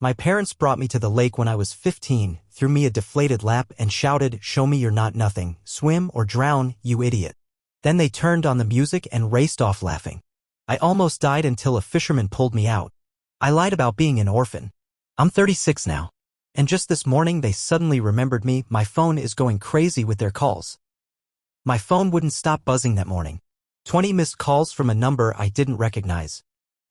My parents brought me to the lake when I was 15, threw me a deflated lap and shouted, "Show me you're not nothing, swim or drown, you idiot." Then they turned on the music and raced off laughing. I almost died until a fisherman pulled me out. I lied about being an orphan. I'm 36 now. And just this morning they suddenly remembered me. My phone is going crazy with their calls. My phone wouldn't stop buzzing that morning. 20 missed calls from a number I didn't recognize.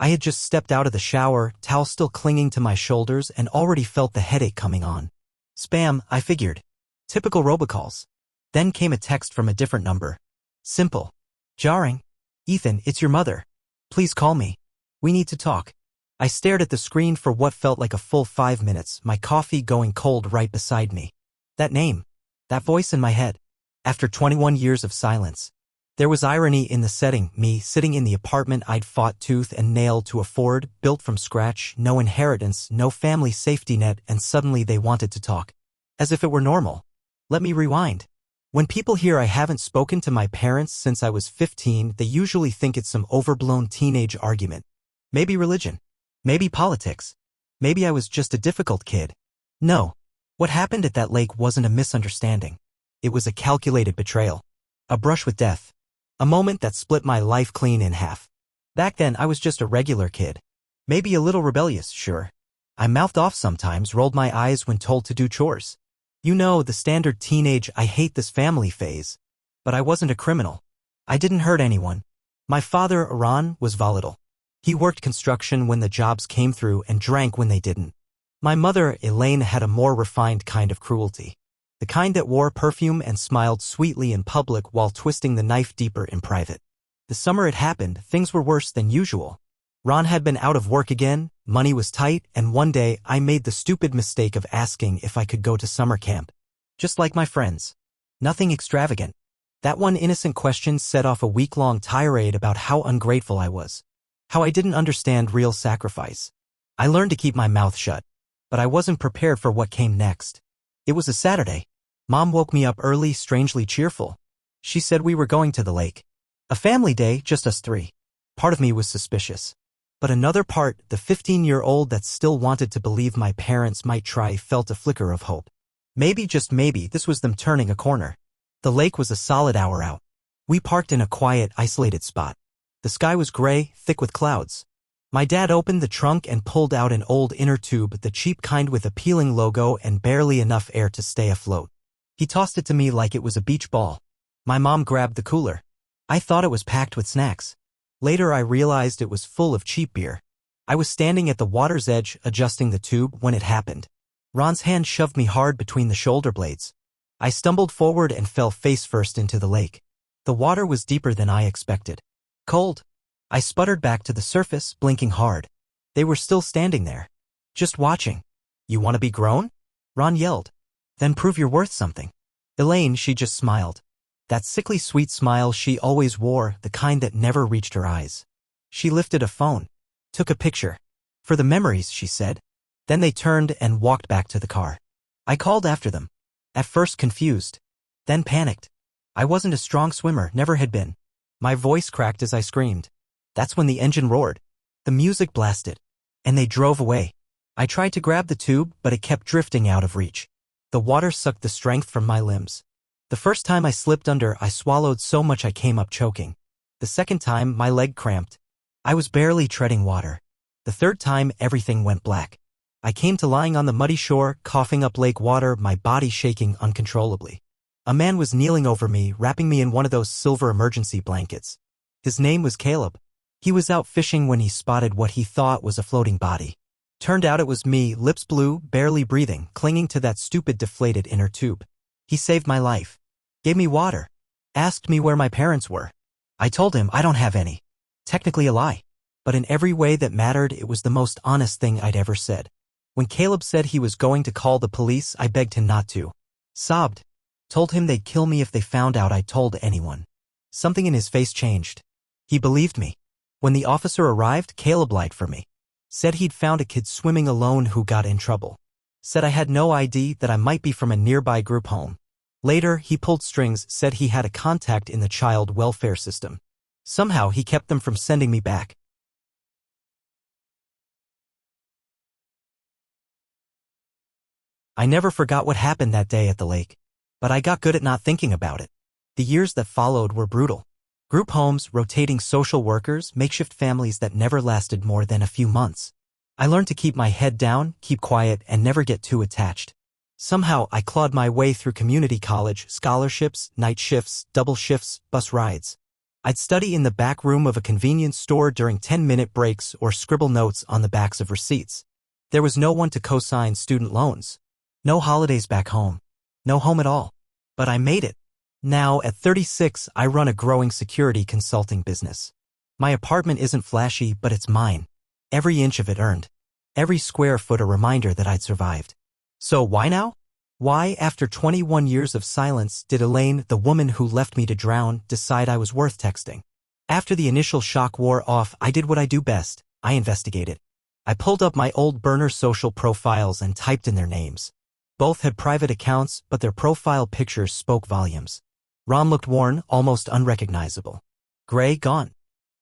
I had just stepped out of the shower, towel still clinging to my shoulders, and already felt the headache coming on. Spam, I figured. Typical robocalls. Then came a text from a different number. Simple. Jarring. "Ethan, it's your mother. Please call me. We need to talk." I stared at the screen for what felt like a full 5 minutes, my coffee going cold right beside me. That name. That voice in my head. After 21 years of silence. There was irony in the setting, me sitting in the apartment I'd fought tooth and nail to afford, built from scratch, no inheritance, no family safety net, and suddenly they wanted to talk. As if it were normal. Let me rewind. When people hear I haven't spoken to my parents since I was 15, they usually think it's some overblown teenage argument. Maybe religion. Maybe politics. Maybe I was just a difficult kid. No. What happened at that lake wasn't a misunderstanding. It was a calculated betrayal. A brush with death. A moment that split my life clean in half. Back then I was just a regular kid. Maybe a little rebellious, sure. I mouthed off sometimes, rolled my eyes when told to do chores. You know, the standard teenage "I hate this family" phase. But I wasn't a criminal. I didn't hurt anyone. My father, Iran, was volatile. He worked construction when the jobs came through and drank when they didn't. My mother, Elaine, had a more refined kind of cruelty. The kind that wore perfume and smiled sweetly in public while twisting the knife deeper in private. The summer it happened, things were worse than usual. Ron had been out of work again, money was tight, and one day I made the stupid mistake of asking if I could go to summer camp. Just like my friends. Nothing extravagant. That one innocent question set off a week-long tirade about how ungrateful I was. How I didn't understand real sacrifice. I learned to keep my mouth shut. But I wasn't prepared for what came next. It was a Saturday. Mom woke me up early, strangely cheerful. She said we were going to the lake. A family day, just us three. Part of me was suspicious. But another part, the 15-year-old that still wanted to believe my parents might try, felt a flicker of hope. Maybe, just maybe, this was them turning a corner. The lake was a solid hour out. We parked in a quiet, isolated spot. The sky was gray, thick with clouds. My dad opened the trunk and pulled out an old inner tube, the cheap kind with a peeling logo and barely enough air to stay afloat. He tossed it to me like it was a beach ball. My mom grabbed the cooler. I thought it was packed with snacks. Later I realized it was full of cheap beer. I was standing at the water's edge, adjusting the tube, when it happened. Ron's hand shoved me hard between the shoulder blades. I stumbled forward and fell face first into the lake. The water was deeper than I expected. Cold. I sputtered back to the surface, blinking hard. They were still standing there. Just watching. "You want to be grown?" Ron yelled. "Then prove you're worth something." Elaine, she just smiled. That sickly sweet smile she always wore, the kind that never reached her eyes. She lifted a phone. Took a picture. "For the memories," she said. Then they turned and walked back to the car. I called after them. At first confused. Then panicked. I wasn't a strong swimmer, never had been. My voice cracked as I screamed. That's when the engine roared. The music blasted. And they drove away. I tried to grab the tube, but it kept drifting out of reach. The water sucked the strength from my limbs. The first time I slipped under, I swallowed so much I came up choking. The second time, my leg cramped. I was barely treading water. The third time, everything went black. I came to lying on the muddy shore, coughing up lake water, my body shaking uncontrollably. A man was kneeling over me, wrapping me in one of those silver emergency blankets. His name was Caleb. He was out fishing when he spotted what he thought was a floating body. Turned out it was me, lips blue, barely breathing, clinging to that stupid deflated inner tube. He saved my life. Gave me water. Asked me where my parents were. I told him I don't have any. Technically a lie. But in every way that mattered, it was the most honest thing I'd ever said. When Caleb said he was going to call the police, I begged him not to. Sobbed. Told him they'd kill me if they found out I told anyone. Something in his face changed. He believed me. When the officer arrived, Caleb lied for me. Said he'd found a kid swimming alone who got in trouble. Said I had no ID, that I might be from a nearby group home. Later, he pulled strings, said he had a contact in the child welfare system. Somehow he kept them from sending me back. I never forgot what happened that day at the lake. But I got good at not thinking about it. The years that followed were brutal. Group homes, rotating social workers, makeshift families that never lasted more than a few months. I learned to keep my head down, keep quiet, and never get too attached. Somehow, I clawed my way through community college, scholarships, night shifts, double shifts, bus rides. I'd study in the back room of a convenience store during 10-minute breaks or scribble notes on the backs of receipts. There was no one to co-sign student loans. No holidays back home. No home at all. But I made it. Now, at 36, I run a growing security consulting business. My apartment isn't flashy, but it's mine. Every inch of it earned. Every square foot a reminder that I'd survived. So why now? Why, after 21 years of silence, did Elaine, the woman who left me to drown, decide I was worth texting? After the initial shock wore off, I did what I do best. I investigated. I pulled up my old burner social profiles and typed in their names. Both had private accounts, but their profile pictures spoke volumes. Ron looked worn, almost unrecognizable. Gray, gone.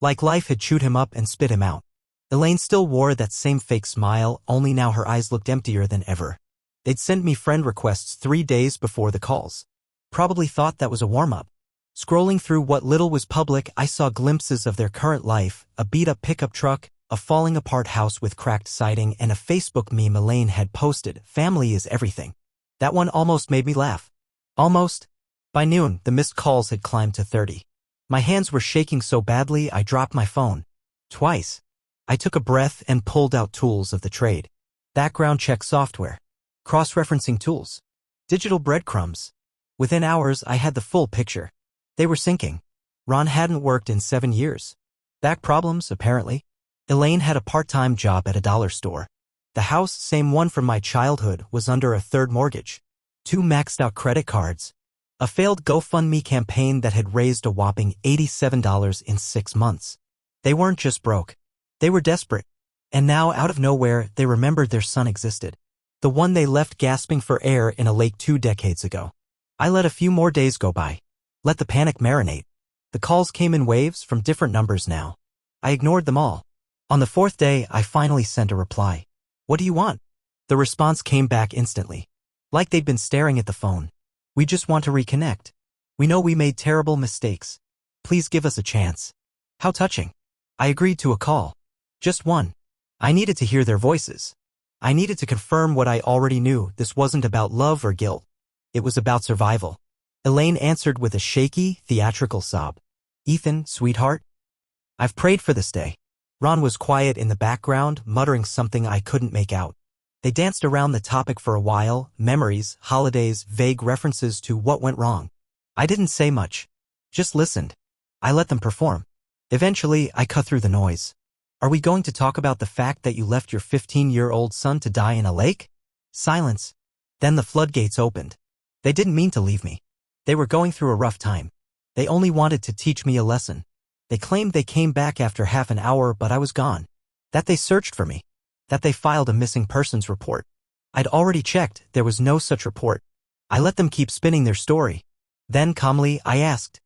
Like life had chewed him up and spit him out. Elaine still wore that same fake smile, only now her eyes looked emptier than ever. They'd send me friend requests 3 days before the calls. Probably thought that was a warm-up. Scrolling through what little was public, I saw glimpses of their current life, a beat-up pickup truck, a falling-apart house with cracked siding, and a Facebook meme Elaine had posted, "Family is everything." That one almost made me laugh. Almost. By noon, the missed calls had climbed to 30. My hands were shaking so badly I dropped my phone. Twice. I took a breath and pulled out tools of the trade. Background check software. Cross-referencing tools. Digital breadcrumbs. Within hours, I had the full picture. They were sinking. Ron hadn't worked in 7 years. Back problems, apparently. Elaine had a part-time job at a dollar store. The house, same one from my childhood, was under a third mortgage. 2 maxed-out credit cards. A failed GoFundMe campaign that had raised a whopping $87 in 6 months. They weren't just broke. They were desperate. And now, out of nowhere, they remembered their son existed. The one they left gasping for air in a lake 2 decades ago. I let a few more days go by. Let the panic marinate. The calls came in waves from different numbers now. I ignored them all. On the 4th day, I finally sent a reply. "What do you want?" The response came back instantly. Like they'd been staring at the phone. "We just want to reconnect. We know we made terrible mistakes. Please give us a chance." How touching. I agreed to a call. Just one. I needed to hear their voices. I needed to confirm what I already knew. This wasn't about love or guilt. It was about survival. Elaine answered with a shaky, theatrical sob. "Ethan, sweetheart. I've prayed for this day." Ron was quiet in the background, muttering something I couldn't make out. They danced around the topic for a while, memories, holidays, vague references to what went wrong. I didn't say much. Just listened. I let them perform. Eventually, I cut through the noise. "Are we going to talk about the fact that you left your 15-year-old son to die in a lake?" Silence. Then the floodgates opened. They didn't mean to leave me. They were going through a rough time. They only wanted to teach me a lesson. They claimed they came back after half an hour, but I was gone. That they searched for me. That they filed a missing persons report. I'd already checked, there was no such report. I let them keep spinning their story. Then, calmly, I asked,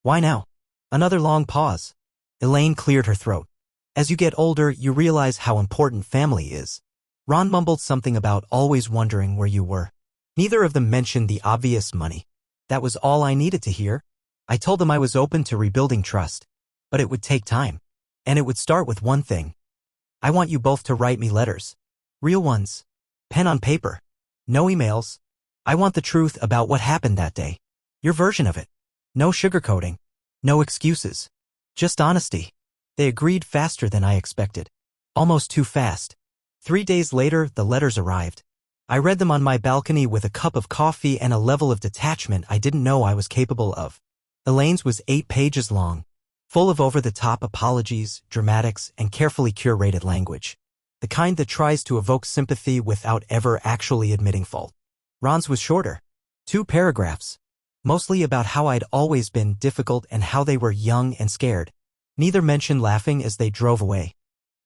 "Why now?" Another long pause. Elaine cleared her throat. "As you get older, you realize how important family is." Ron mumbled something about always wondering where you were. Neither of them mentioned the obvious money. That was all I needed to hear. I told them I was open to rebuilding trust. But it would take time. And it would start with one thing. "I want you both to write me letters. Real ones. Pen on paper. No emails. I want the truth about what happened that day. Your version of it. No sugarcoating. No excuses. Just honesty." They agreed faster than I expected. Almost too fast. 3 days later, the letters arrived. I read them on my balcony with a cup of coffee and a level of detachment I didn't know I was capable of. Elaine's was 8 pages long, full of over-the-top apologies, dramatics, and carefully curated language. The kind that tries to evoke sympathy without ever actually admitting fault. Ron's was shorter. 2 paragraphs. Mostly about how I'd always been difficult and how they were young and scared. Neither mentioned laughing as they drove away.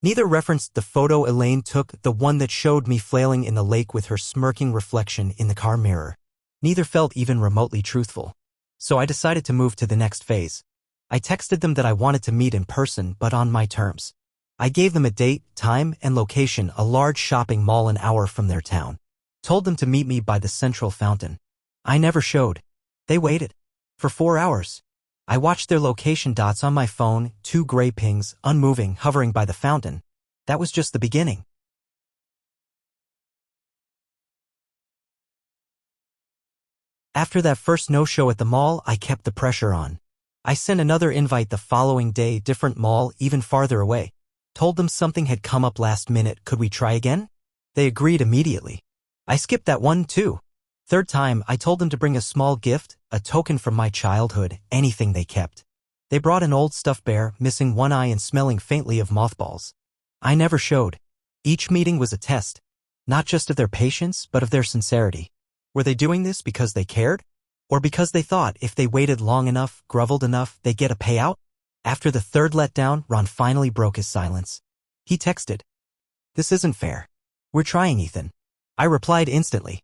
Neither referenced the photo Elaine took, the one that showed me flailing in the lake with her smirking reflection in the car mirror. Neither felt even remotely truthful. So I decided to move to the next phase. I texted them that I wanted to meet in person, but on my terms. I gave them a date, time, and location, a large shopping mall an hour from their town. Told them to meet me by the central fountain. I never showed. They waited. For 4 hours. I watched their location dots on my phone, 2 gray pings, unmoving, hovering by the fountain. That was just the beginning. After that first no-show at the mall, I kept the pressure on. I sent another invite the following day, different mall, even farther away. Told them something had come up last minute, could we try again? They agreed immediately. I skipped that one too. Third time, I told them to bring a small gift, a token from my childhood, anything they kept. They brought an old stuffed bear, missing one eye and smelling faintly of mothballs. I never showed. Each meeting was a test, not just of their patience, but of their sincerity. Were they doing this because they cared? Or because they thought if they waited long enough, groveled enough, they'd get a payout? After the third letdown, Ron finally broke his silence. He texted, "This isn't fair. We're trying, Ethan." I replied instantly.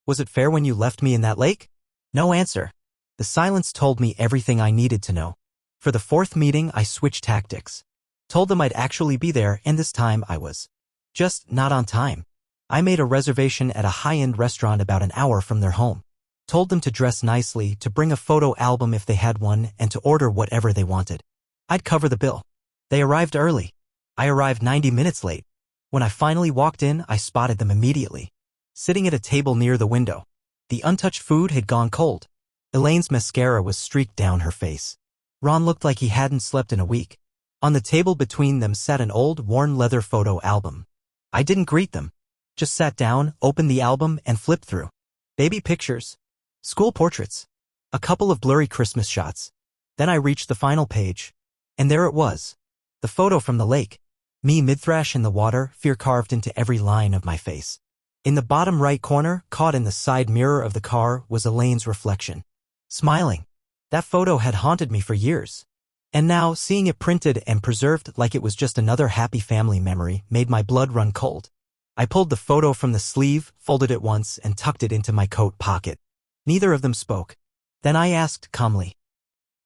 "Was it fair when you left me in that lake?" No answer. The silence told me everything I needed to know. For the fourth meeting, I switched tactics. Told them I'd actually be there, and this time I was. Just not on time. I made a reservation at a high-end restaurant about an hour from their home. Told them to dress nicely, to bring a photo album if they had one, and to order whatever they wanted. I'd cover the bill. They arrived early. I arrived 90 minutes late. When I finally walked in, I spotted them immediately. Sitting at a table near the window. The untouched food had gone cold. Elaine's mascara was streaked down her face. Ron looked like he hadn't slept in a week. On the table between them sat an old, worn leather photo album. I didn't greet them. Just sat down, opened the album, and flipped through. Baby pictures. School portraits. A couple of blurry Christmas shots. Then I reached the final page. And there it was. The photo from the lake. Me mid-thrash in the water, fear carved into every line of my face. In the bottom right corner, caught in the side mirror of the car, was Elaine's reflection. Smiling. That photo had haunted me for years. And now, seeing it printed and preserved like it was just another happy family memory, made my blood run cold. I pulled the photo from the sleeve, folded it once, and tucked it into my coat pocket. Neither of them spoke. Then I asked calmly,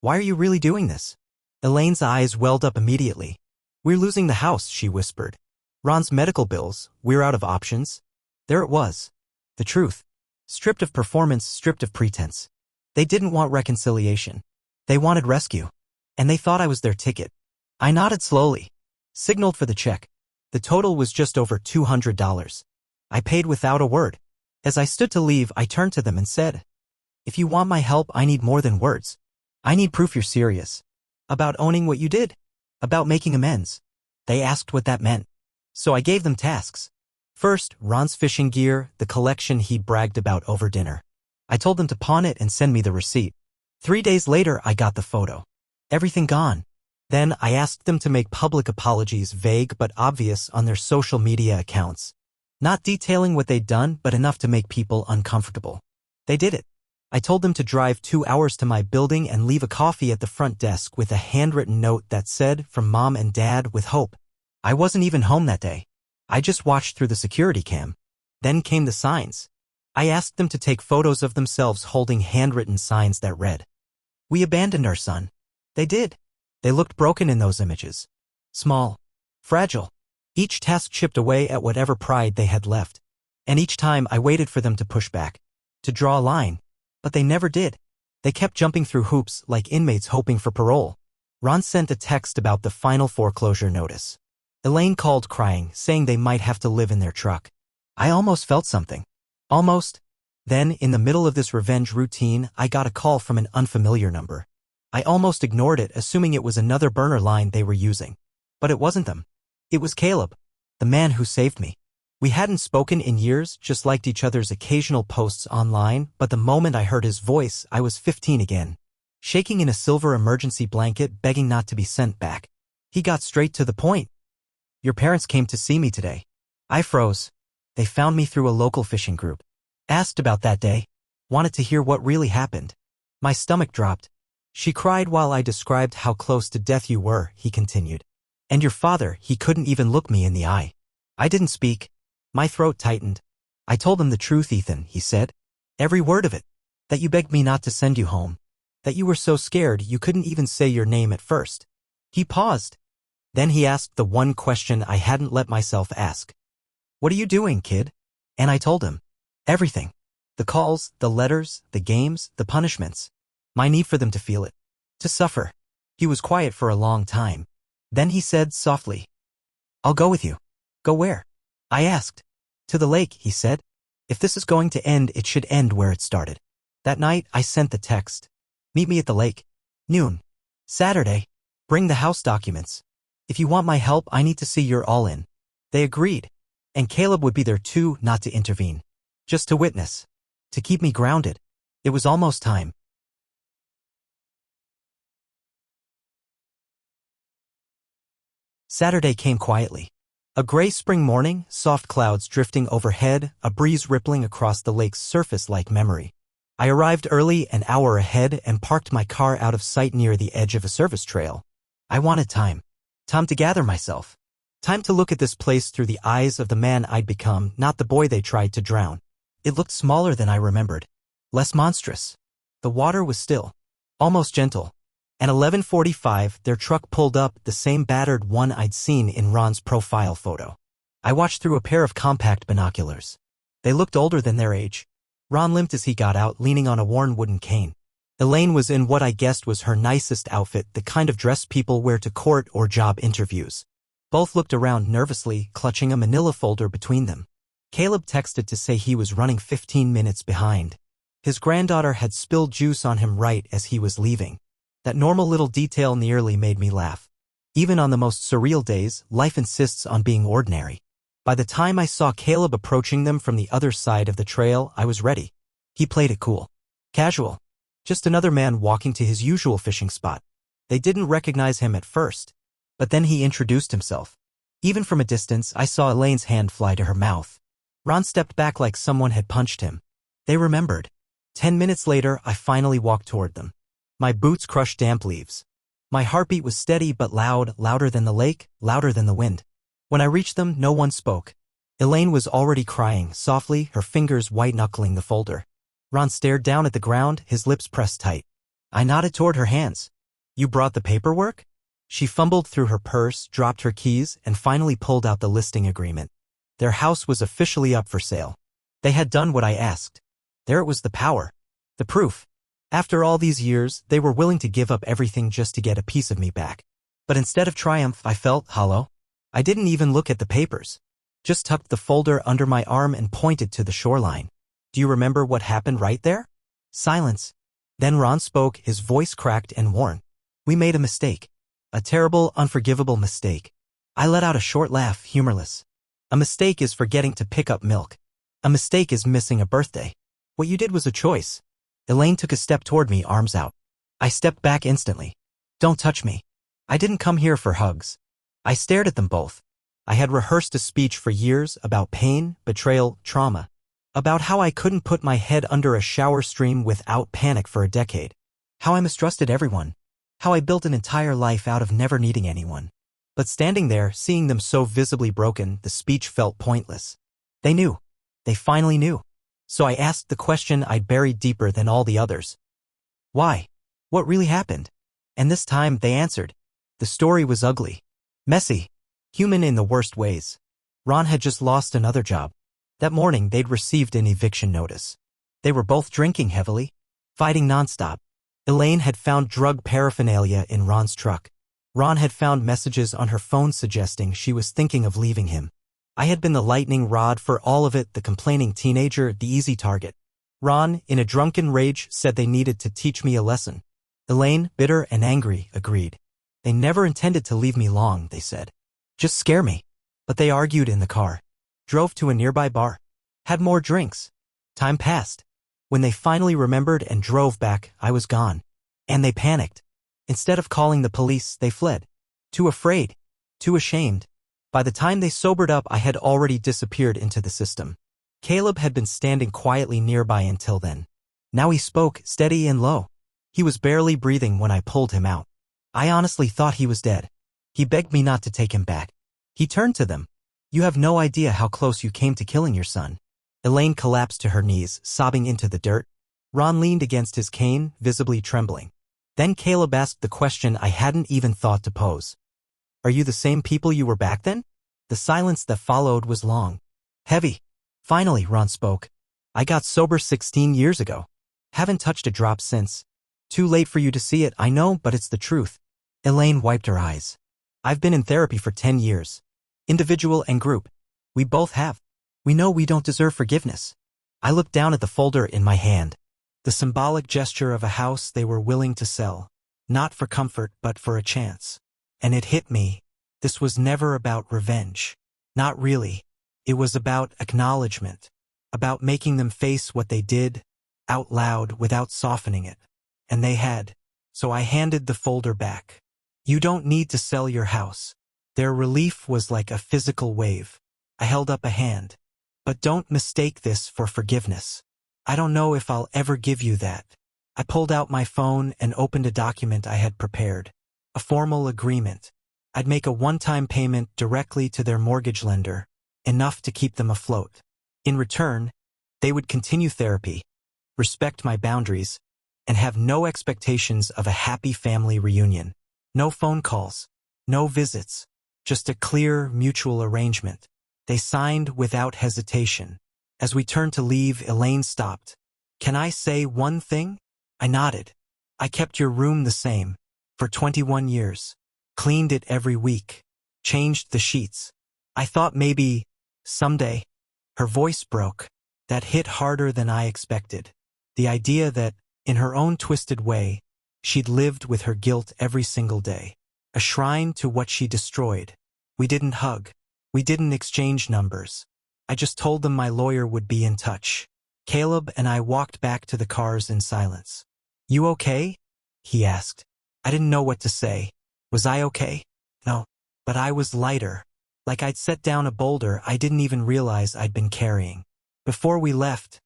"Why are you really doing this?" Elaine's eyes welled up immediately. "We're losing the house," she whispered. "Ron's medical bills, we're out of options." There it was. The truth. Stripped of performance, stripped of pretense. They didn't want reconciliation. They wanted rescue. And they thought I was their ticket. I nodded slowly. Signaled for the check. The total was just over $200. I paid without a word. As I stood to leave, I turned to them and said, "If you want my help, I need more than words. I need proof you're serious. About owning what you did. About making amends." They asked what that meant. So I gave them tasks. First, Ron's fishing gear, the collection he bragged about over dinner. I told them to pawn it and send me the receipt. 3 days later, I got the photo. Everything gone. Then I asked them to make public apologies, vague but obvious, on their social media accounts. Not detailing what they'd done, but enough to make people uncomfortable. They did it. I told them to drive 2 hours to my building and leave a coffee at the front desk with a handwritten note that said, "From Mom and Dad with hope." I wasn't even home that day. I just watched through the security cam. Then came the signs. I asked them to take photos of themselves holding handwritten signs that read, "We abandoned our son." They did. They looked broken in those images. Small. Fragile. Each task chipped away at whatever pride they had left. And each time I waited for them to push back. To draw a line. But they never did. They kept jumping through hoops like inmates hoping for parole. Ron sent a text about the final foreclosure notice. Elaine called crying, saying they might have to live in their truck. I almost felt something. Almost. Then, in the middle of this revenge routine, I got a call from an unfamiliar number. I almost ignored it, assuming it was another burner line they were using. But it wasn't them. It was Caleb, the man who saved me. We hadn't spoken in years, just liked each other's occasional posts online, but the moment I heard his voice, I was 15 again. Shaking in a silver emergency blanket, begging not to be sent back. He got straight to the point. "Your parents came to see me today." I froze. They found me through a local fishing group. Asked about that day. Wanted to hear what really happened. My stomach dropped. "She cried while I described how close to death you were," he continued. "And your father, he couldn't even look me in the eye." I didn't speak. My throat tightened. "I told them the truth, Ethan," he said. "Every word of it. That you begged me not to send you home. That you were so scared you couldn't even say your name at first." He paused. Then he asked the one question I hadn't let myself ask. "What are you doing, kid?" And I told him. Everything. The calls, the letters, the games, the punishments. My need for them to feel it. To suffer. He was quiet for a long time. Then he said softly, "I'll go with you." "Go where?" I asked. "To the lake," he said. "If this is going to end, it should end where it started." That night, I sent the text. "Meet me at the lake. Noon. Saturday. Bring the house documents. If you want my help, I need to see you're all in." They agreed. And Caleb would be there too, not to intervene. Just to witness. To keep me grounded. It was almost time. Saturday came quietly. A gray spring morning, soft clouds drifting overhead, a breeze rippling across the lake's surface like memory. I arrived early, an hour ahead, and parked my car out of sight near the edge of a service trail. I wanted time. Time to gather myself. Time to look at this place through the eyes of the man I'd become, not the boy they tried to drown. It looked smaller than I remembered. Less monstrous. The water was still. Almost gentle. At 11:45, their truck pulled up, the same battered one I'd seen in Ron's profile photo. I watched through a pair of compact binoculars. They looked older than their age. Ron limped as he got out, leaning on a worn wooden cane. Elaine was in what I guessed was her nicest outfit, the kind of dress people wear to court or job interviews. Both looked around nervously, clutching a manila folder between them. Caleb texted to say he was running 15 minutes behind. His granddaughter had spilled juice on him right as he was leaving. That normal little detail nearly made me laugh. Even on the most surreal days, life insists on being ordinary. By the time I saw Caleb approaching them from the other side of the trail, I was ready. He played it cool. Casual. Just another man walking to his usual fishing spot. They didn't recognize him at first. But then he introduced himself. Even from a distance, I saw Elaine's hand fly to her mouth. Ron stepped back like someone had punched him. They remembered. 10 minutes later, I finally walked toward them. My boots crushed damp leaves. My heartbeat was steady but loud, louder than the lake, louder than the wind. When I reached them, no one spoke. Elaine was already crying, softly, her fingers white-knuckling the folder. Ron stared down at the ground, his lips pressed tight. I nodded toward her hands. "You brought the paperwork?" She fumbled through her purse, dropped her keys, and finally pulled out the listing agreement. Their house was officially up for sale. They had done what I asked. There it was, the power. The proof. After all these years, they were willing to give up everything just to get a piece of me back. But instead of triumph, I felt hollow. I didn't even look at the papers. Just tucked the folder under my arm and pointed to the shoreline. "Do you remember what happened right there?" Silence. Then Ron spoke, his voice cracked and worn. "We made a mistake. A terrible, unforgivable mistake." I let out a short laugh, humorless. "A mistake is forgetting to pick up milk. A mistake is missing a birthday. What you did was a choice." Elaine took a step toward me, arms out. I stepped back instantly. "Don't touch me. I didn't come here for hugs." I stared at them both. I had rehearsed a speech for years about pain, betrayal, trauma. About how I couldn't put my head under a shower stream without panic for a decade. How I mistrusted everyone. How I built an entire life out of never needing anyone. But standing there, seeing them so visibly broken, the speech felt pointless. They knew. They finally knew. So I asked the question I'd buried deeper than all the others. Why? What really happened? And this time they answered. The story was ugly. Messy. Human in the worst ways. Ron had just lost another job. That morning they'd received an eviction notice. They were both drinking heavily. Fighting nonstop. Elaine had found drug paraphernalia in Ron's truck. Ron had found messages on her phone suggesting she was thinking of leaving him. I had been the lightning rod for all of it, the complaining teenager, the easy target. Ron, in a drunken rage, said they needed to teach me a lesson. Elaine, bitter and angry, agreed. They never intended to leave me long, they said. Just scare me. But they argued in the car. Drove to a nearby bar. Had more drinks. Time passed. When they finally remembered and drove back, I was gone. And they panicked. Instead of calling the police, they fled. Too afraid. Too ashamed. By the time they sobered up, I had already disappeared into the system. Caleb had been standing quietly nearby until then. Now he spoke, steady and low. He was barely breathing when I pulled him out. I honestly thought he was dead. He begged me not to take him back. He turned to them. You have no idea how close you came to killing your son. Elaine collapsed to her knees, sobbing into the dirt. Ron leaned against his cane, visibly trembling. Then Caleb asked the question I hadn't even thought to pose. Are you the same people you were back then? The silence that followed was long. Heavy. Finally, Ron spoke. I got sober 16 years ago. Haven't touched a drop since. Too late for you to see it, I know, but it's the truth. Elaine wiped her eyes. I've been in therapy for 10 years. Individual and group. We both have. We know we don't deserve forgiveness. I looked down at the folder in my hand. The symbolic gesture of a house they were willing to sell. Not for comfort, but for a chance. And it hit me. This was never about revenge. Not really. It was about acknowledgement. About making them face what they did, out loud without softening it. And they had. So I handed the folder back. You don't need to sell your house. Their relief was like a physical wave. I held up a hand. But don't mistake this for forgiveness. I don't know if I'll ever give you that. I pulled out my phone and opened a document I had prepared. A formal agreement. I'd make a one-time payment directly to their mortgage lender, enough to keep them afloat. In return, they would continue therapy, respect my boundaries, and have no expectations of a happy family reunion. No phone calls, no visits, just a clear, mutual arrangement. They signed without hesitation. As we turned to leave, Elaine stopped. Can I say one thing? I nodded. I kept your room the same, for 21 years. Cleaned it every week. Changed the sheets. I thought maybe, someday. Her voice broke. That hit harder than I expected. The idea that, in her own twisted way, she'd lived with her guilt every single day. A shrine to what she destroyed. We didn't hug. We didn't exchange numbers. I just told them my lawyer would be in touch. Caleb and I walked back to the cars in silence. You okay? He asked. I didn't know what to say. Was I okay? No. But I was lighter. Like I'd set down a boulder I didn't even realize I'd been carrying. Before we left,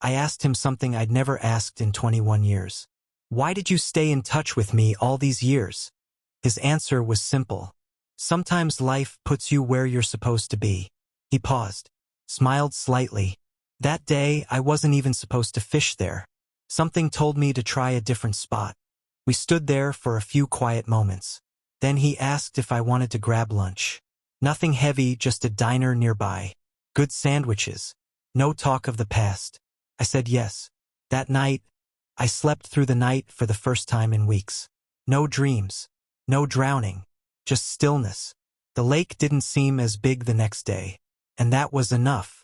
I asked him something I'd never asked in 21 years. Why did you stay in touch with me all these years? His answer was simple. Sometimes life puts you where you're supposed to be. He paused, smiled slightly. That day, I wasn't even supposed to fish there. Something told me to try a different spot. We stood there for a few quiet moments. Then he asked if I wanted to grab lunch. Nothing heavy, just a diner nearby. Good sandwiches. No talk of the past. I said yes. That night, I slept through the night for the first time in weeks. No dreams. No drowning. Just stillness. The lake didn't seem as big the next day. And that was enough.